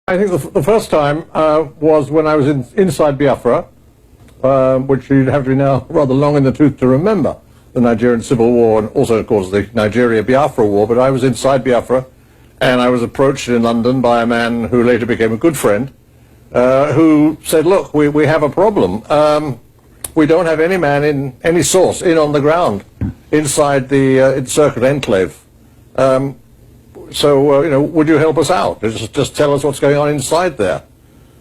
I think the first time was when I was inside Biafra, which you'd have to be now rather long in the tooth to remember, the Nigerian Civil War and also, of course, the Nigeria-Biafra War. But I was inside Biafra, and I was approached in London by a man who later became a good friend, who said, look, we have a problem. We don't have any man in any source on the ground inside the encircled enclave. So, you know, would you help us out? Just tell us what's going on inside there.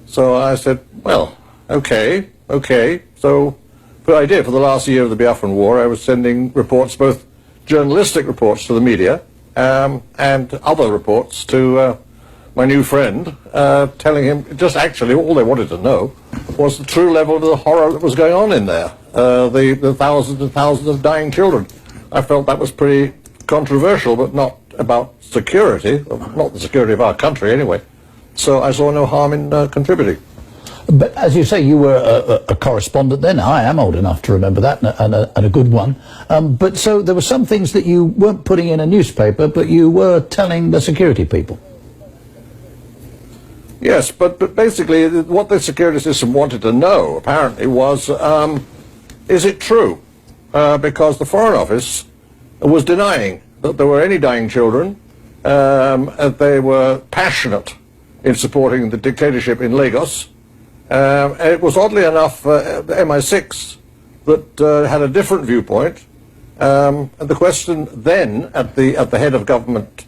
So I said, well, okay. So what I did for the last year of the Biafran War, I was sending reports, both journalistic reports to the media and other reports to my new friend, telling him just actually all they wanted to know was the true level of the horror that was going on in there, the thousands and thousands of dying children. I felt that was pretty controversial, but not about security, not the security of our country anyway. So I saw no harm in contributing. But as you say, you were a correspondent then. I am old enough to remember that, and a good one. But so there were some things that you weren't putting in a newspaper, but you were telling the security people. Yes, but basically what the security system wanted to know, apparently, was, is it true? Because the Foreign Office was denying that there were any dying children. They were passionate in supporting the dictatorship in Lagos. It was oddly enough the MI6 that had a different viewpoint. And the question then at the head of government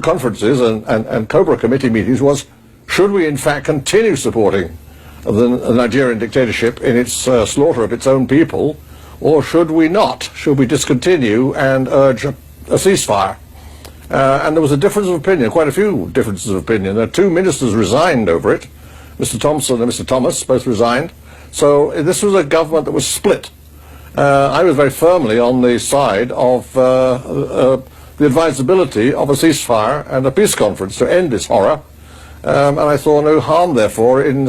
conferences and Cobra committee meetings was, should we in fact continue supporting the Nigerian dictatorship in its slaughter of its own people, or should we not? Should we discontinue and urge a ceasefire? And there was a difference of opinion, quite a few differences of opinion. There are two ministers resigned over it. Mr. Thompson and Mr. Thomas both resigned. So this was a government that was split. I was very firmly on the side of the advisability of a ceasefire and a peace conference to end this horror. And I saw no harm, therefore, in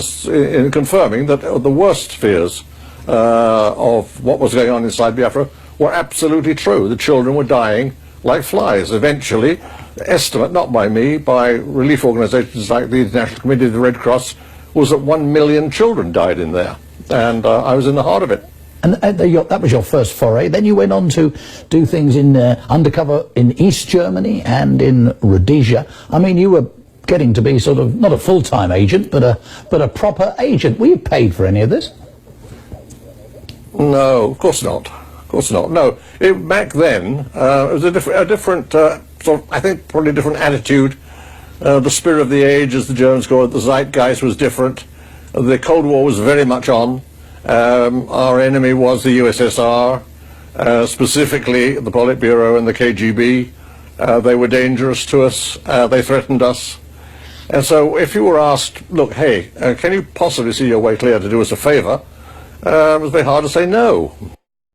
confirming that the worst fears of what was going on inside Biafra were absolutely true. The children were dying like flies. Eventually, estimate, not by me, by relief organizations like the International Committee of the Red Cross, was that 1 million children died in there. And I was in the heart of it. And that was your first foray. Then you went on to do things in undercover in East Germany and in Rhodesia. I mean, you were getting to be sort of not a full-time agent, but a proper agent. Were you paid for any of this? No, of course not. Of course not. No, back then it was a different sort of, I think, probably a different attitude. The spirit of the age, as the Germans call it, the zeitgeist was different. The Cold War was very much on. Our enemy was the USSR, specifically the Politburo and the KGB. They were dangerous to us. They threatened us. And so if you were asked, look, hey, can you possibly see your way clear to do us a favor? It was very hard to say no.